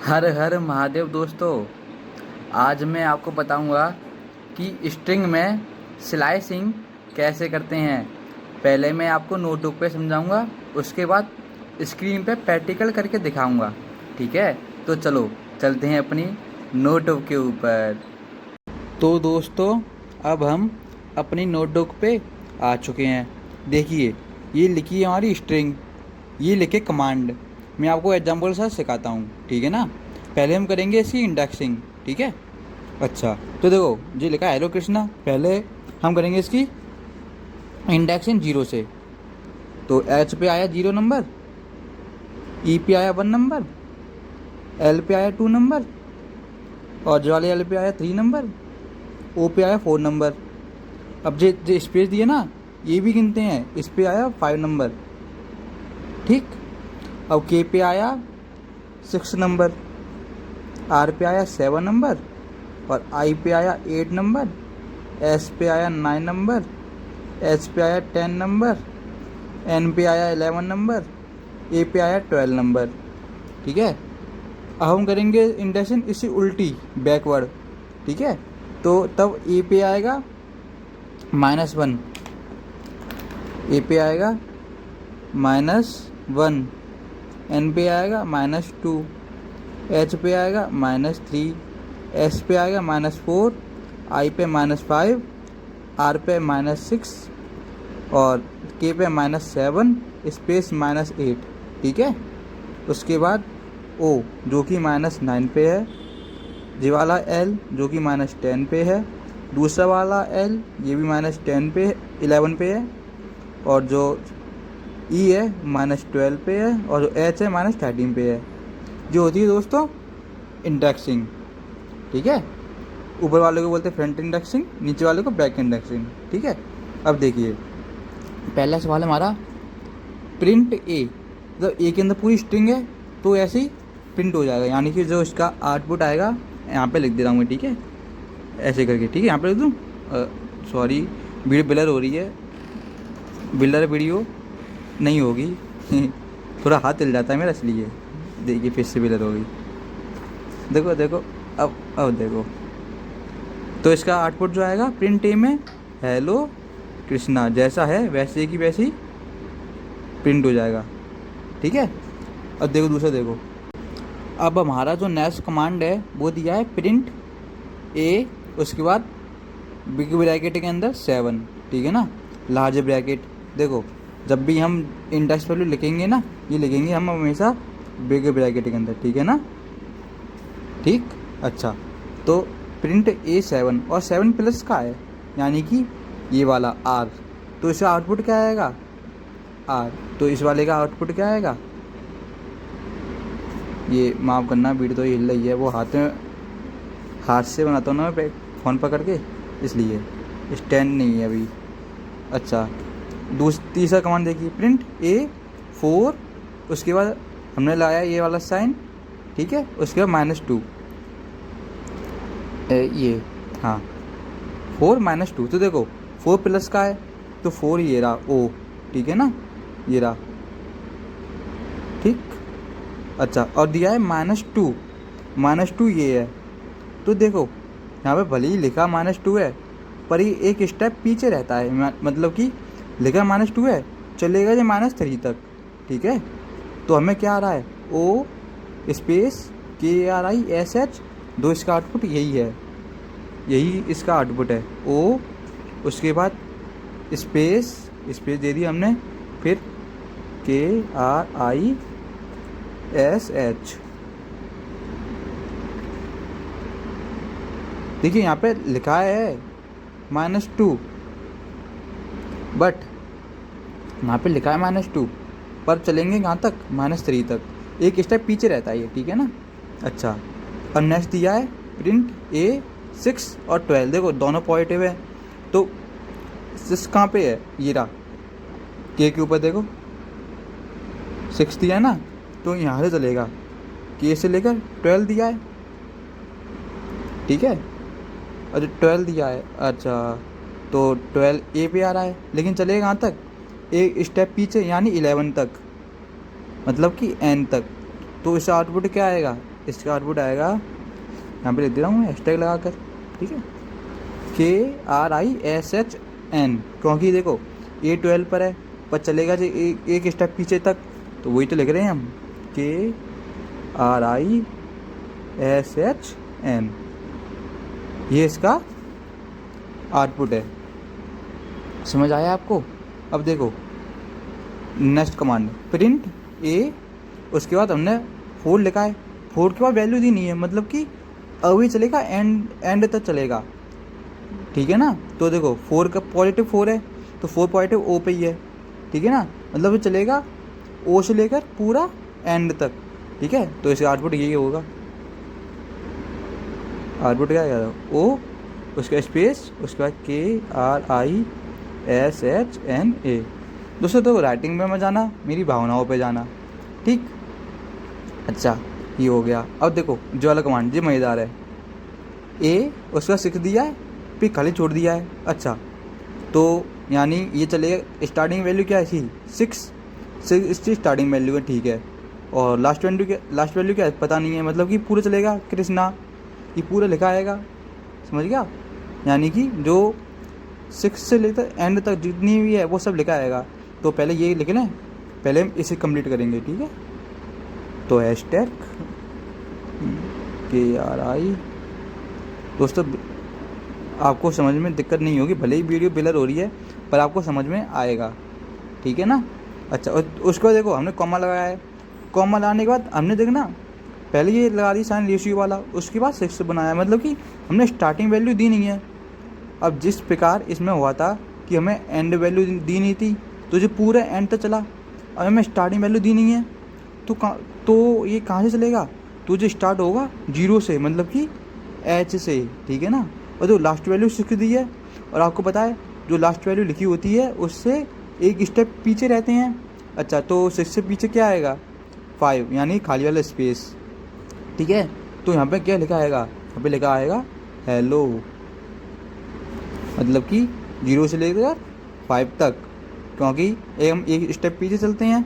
हर हर महादेव दोस्तों, आज मैं आपको बताऊंगा कि स्ट्रिंग में स्लाइसिंग कैसे करते हैं। पहले मैं आपको नोटबुक पे समझाऊंगा, उसके बाद स्क्रीन पे प्रैक्टिकल करके दिखाऊंगा। ठीक है, तो चलो चलते हैं अपनी नोटबुक के ऊपर। तो दोस्तों, अब हम अपनी नोटबुक पे आ चुके हैं। देखिए, ये लिखी है हमारी स्ट्रिंग, ये लिखे कमांड। मैं आपको एग्जाम्पल के साथ सिखाता हूँ, ठीक है ना। पहले हम करेंगे इसकी इंडेक्सिंग, ठीक है। अच्छा, तो देखो ये लिखा है हेलो कृष्णा। पहले हम करेंगे इसकी इंडेक्सिंग 0 से। तो एच पे आया 0 नंबर, ई पे आया 1 नंबर, एल पे आया 2 नंबर, और जो वाले एल पे आया 3 नंबर, ओ पे आया 4 नंबर। अब जो स्पेस दिए ना, ये भी गिनते हैं। इस पे आया 5 नंबर, ठीक। अब के पे आया 6 नंबर, आर पे आया 7 नंबर, और आई पे आया 8 नंबर, एस पे आया 9 नंबर, एच पे आया 10 नंबर, एन पे आया 11 नंबर, ए पे आया 12 नंबर, ठीक है। अब हम करेंगे इंडेक्शन इसी उल्टी, बैकवर्ड, ठीक है। तो तब ए पे आएगा -1, ए पे आएगा -1, एन पे आएगा -2, एच पे आएगा -3, एस पे आएगा -4, आई पे -5, आर पे -6, और के पे -7, स्पेस -8, ठीक है। उसके बाद ओ जो कि -9 पे है, ये वाला एल जो कि -10 पे है, दूसरा वाला एल ये भी -10 पे 11 पे है, और जो ई है -12 पे है, और जो एच है -13 पे है। जो होती है दोस्तों इंडेक्सिंग, ठीक है। ऊपर वाले को बोलते हैं फ्रंट इंडेक्सिंग, नीचे वाले को बैक इंडेक्सिंग, ठीक है। अब देखिए, पहला सवाल है हमारा प्रिंट ए। मतलब ए के अंदर पूरी स्ट्रिंग है, तो ऐसे ही प्रिंट हो जाएगा। यानी कि जो इसका आउटपुट आएगा, यहाँ पे लिख दे रहा हूँ मैं, ठीक है, ऐसे करके, ठीक है। यहाँ पे लिख दूँ, सॉरी वीडियो ब्लर हो रही है, ब्लर वीडियो नहीं होगी थोड़ा हाथ हिल जाता है मेरा, इसलिए। देखिए फिर से ब्लर होगी, देखो देखो, अब देखो। तो इसका आउटपुट जो आएगा प्रिंट ए में, हेलो कृष्णा, जैसा है वैसे की वैसे ही प्रिंट हो जाएगा, ठीक है। अब देखो दूसरा, देखो अब हमारा जो नेक्स्ट कमांड है वो दिया है प्रिंट ए, उसके बाद बिग ब्रैकेट के अंदर 7, ठीक है ना, लार्ज ब्रैकेट। देखो जब भी हम इंडेक्स वैल्यू लिखेंगे ना, ये लिखेंगे हम हमेशा बिग ब्रैकेट के अंदर, ठीक है ना, ठीक। अच्छा, तो प्रिंट ए 7, और 7 प्लस का है, यानी कि ये वाला आर, तो इसका आउटपुट क्या आएगा, आर। तो इस वाले का आउटपुट क्या आएगा, ये माफ़ करना वीडियो तो हिल रही है, वो हाथ से बनाता हूँ ना मैं फ़ोन पकड़ के, इसलिए स्टैंड नहीं है अभी। अच्छा, तीसरा कमांड देखिए, प्रिंट ए 4, उसके बाद हमने लगाया ये वाला साइन, ठीक है। उसके बाद -2, ये हाँ 4 -2। तो देखो 4 प्लस का है, तो 4 ये रहा ओ, ठीक है ना, ये रहा, ठीक। अच्छा, और दिया है -2 ये है। तो देखो यहाँ पे भले ही लिखा -2 है, पर ये एक स्टेप पीछे रहता है, मतलब कि लिखा -2 है, चलेगा ये -3 तक, ठीक है। तो हमें क्या आ रहा है, ओ स्पेस KRISH, दो इसका आउटपुट यही है, यही इसका आउटपुट है ओ। उसके बाद स्पेस दे दी हमने, फिर KRISH, देखिए यहाँ पे लिखा है -2, बट यहाँ पे लिखा है -2, पर चलेंगे कहाँ तक, -3 तक, एक स्टेप पीछे रहता है ये, ठीक है ना। अच्छा, और नेक्स्ट दिया है प्रिंट ए 6 और 12। देखो दोनों पॉजिटिव है, तो 6 कहाँ पे है, ये रहा के ऊपर, देखो 6 दिया है ना, तो यहाँ से चलेगा, के से लेकर 12 दिया है, ठीक है। और 12 दिया है, अच्छा तो 12 ए पे आ रहा है, लेकिन चलेगा कहाँ तक, एक स्टेप पीछे यानी 11 तक, मतलब कि एन तक। तो इसका आउटपुट क्या आएगा, इसका आउटपुट आएगा, यहाँ पे लिख दे रहा हूँ हैशटैग लगा कर, ठीक है, KRISHN, क्योंकि देखो ए 12 पर है, पर चलेगा जो एक स्टेप पीछे तक, तो वही तो लिख रहे हैं हम, KRISHN, ये इसका आउटपुट है। समझ आया आपको। अब देखो नेक्स्ट कमांड प्रिंट ए, उसके बाद हमने 4 लिखा है, 4 के बाद वैल्यू दी नहीं है, मतलब कि अभी चलेगा एंड तक चलेगा, ठीक है ना। तो देखो 4 का पॉजिटिव 4 है, तो 4 पॉजिटिव ओ पे ही है, ठीक है ना, मतलब वो चलेगा ओ से लेकर पूरा एंड तक, ठीक है। तो इसका आउटपुट यही होगा, आउटपुट क्या आएगा, ओ, उसका स्पेस, उसके बाद KRISHN। दोस्तों तो राइटिंग में मत जाना, मेरी भावनाओं पे जाना, ठीक। अच्छा ये हो गया। अब देखो जो वाला कमांड जी मज़ेदार है, ए उसका 6 दिया है, फिर खाली छोड़ दिया है। अच्छा तो यानी ये चलेगा, स्टार्टिंग वैल्यू क्या है इसकी 6 इसकी स्टार्टिंग वैल्यू है, ठीक है। और लास्ट वैल्यू क्या है पता नहीं है, मतलब कि पूरा चलेगा कृष्णा, ये पूरा लिखा आएगा, समझ गया। यानी कि जो 6 से लेकर एंड तक जितनी भी है वो सब लिखा आएगा। तो पहले ये लिख लें, पहले हम इसे कंप्लीट करेंगे, ठीक है। तो हैशटैग KRI, दोस्तों आपको समझ में दिक्कत नहीं होगी, भले ही वीडियो ब्लर हो रही है पर आपको समझ में आएगा, ठीक है ना। अच्छा उसको देखो हमने कॉमा लगाया है, कॉमा लगाने के बाद हमने देखना पहले ये लगा दी साइन रेशियो वाला, उसके बाद 6 बनाया, मतलब कि हमने स्टार्टिंग वैल्यू दी नहीं है। अब जिस प्रकार इसमें हुआ था कि हमें एंड वैल्यू दी नहीं थी, तो जो पूरा एंड तक चला, अब हमें स्टार्टिंग वैल्यू दी नहीं है, तो ये कहाँ से चलेगा, तो जो स्टार्ट होगा 0 से, मतलब कि H से, ठीक है ना। और जो लास्ट वैल्यू 6 दी है, और आपको पता है जो लास्ट वैल्यू लिखी होती है उससे एक स्टेप पीछे रहते हैं। अच्छा तो 6 से पीछे क्या आएगा 5, यानी खाली वाला स्पेस, ठीक है। तो यहाँ पे क्या लिखा आएगा, यहाँ पे लिखा आएगा हेलो, मतलब कि 0 से लेकर 5 तक, क्योंकि हम एक स्टेप पीछे चलते हैं,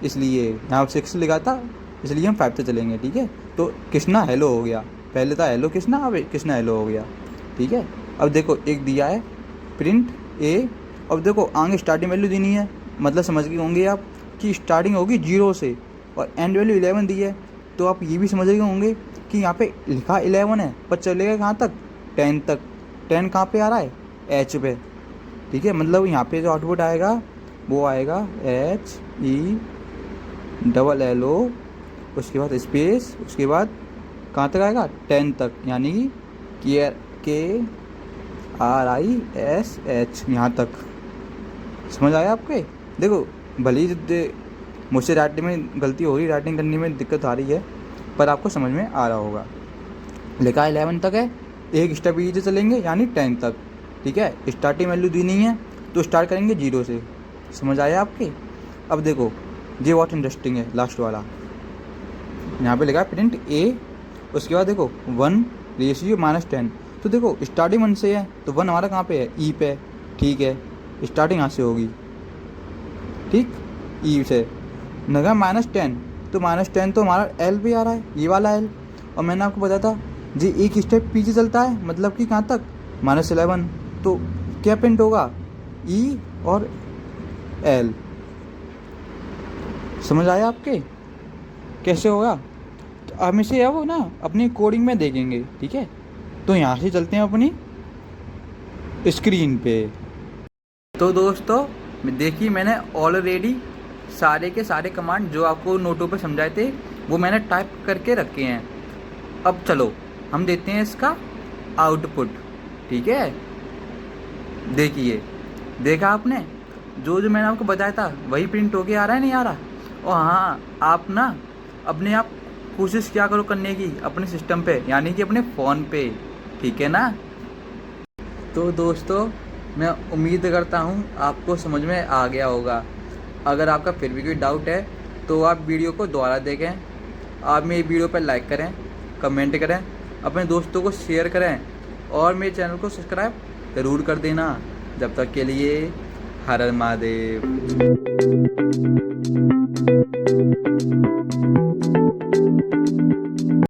इसलिए यहाँ 6 लिखा था, इसलिए हम 5 तक चलेंगे, ठीक है। तो कृष्णा हेलो हो गया, पहले था हेलो कृष्णा, अब कृष्णा हेलो हो गया, ठीक है। अब देखो एक दिया है प्रिंट ए, अब देखो आगे स्टार्टिंग वैल्यू दी नहीं है, मतलब समझ गए होंगे आप कि स्टार्टिंग होगी 0 से और एंड वैल्यू 11 दी है। तो आप ये भी समझ गए होंगे कि यहाँ पे लिखा 11 है पर चलेगा कहाँ तक, 10 तक। 10 कहाँ पे आ रहा है, H पे, ठीक है। मतलब यहाँ पे जो आउटपुट आएगा वो आएगा HELLO, उसके बाद स्पेस, उसके बाद कहाँ तक आएगा 10 तक, यानी कि KRISH यहाँ तक। समझ आया आपके। देखो भले ही मुझसे राइटिंग में गलती हो रही, राइटिंग करने में दिक्कत आ रही है, पर आपको समझ में आ रहा होगा। लिखा 11 तक है, एक स्टेप पीछे चलेंगे यानी 10 तक, ठीक है। स्टार्टिंग वैल्यू दी नहीं है तो स्टार्ट करेंगे 0 से। समझ आया आपके। अब देखो ये बहुत इंटरेस्टिंग है लास्ट वाला, यहाँ पे लिखा है प्रिंट ए, उसके बाद देखो 1 रेशियो -10। तो देखो स्टार्टिंग 1 से है, तो 1 हमारा कहाँ पे है, ई पे, ठीक है। स्टार्टिंग यहाँ से होगी, ठीक, ई से नगा -10, तो -10 तो हमारा एल पे आ रहा है, ये वाला एल। और मैंने आपको बताया था जी एक स्टेप पीछे चलता है, मतलब कि कहाँ तक -11। तो क्या प्रिंट होगा, ई और एल। समझ आया आपके कैसे होगा। तो हम इसे अब ना अपनी कोडिंग में देखेंगे, ठीक है। तो यहाँ से चलते हैं अपनी स्क्रीन पे। तो दोस्तों देखिए मैंने ऑलरेडी सारे के सारे कमांड जो आपको नोटों पे समझाए थे वो मैंने टाइप करके रखे हैं। अब चलो हम देते हैं इसका आउटपुट, ठीक है। देखिए देखा आपने, जो जो मैंने आपको बताया था वही प्रिंट होके आ रहा है, नहीं आ रहा। और हाँ आप ना अपने आप कोशिश क्या करो करने की अपने सिस्टम पे, यानी कि अपने फ़ोन पे, ठीक है ना। तो दोस्तों मैं उम्मीद करता हूँ आपको समझ में आ गया होगा। अगर आपका फिर भी कोई डाउट है तो आप वीडियो को दोबारा देखें, आप मेरी वीडियो पर लाइक करें, कमेंट करें, अपने दोस्तों को शेयर करें और मेरे चैनल को सब्सक्राइब ज़रूर कर देना। जब तक के लिए हर हर महादेव।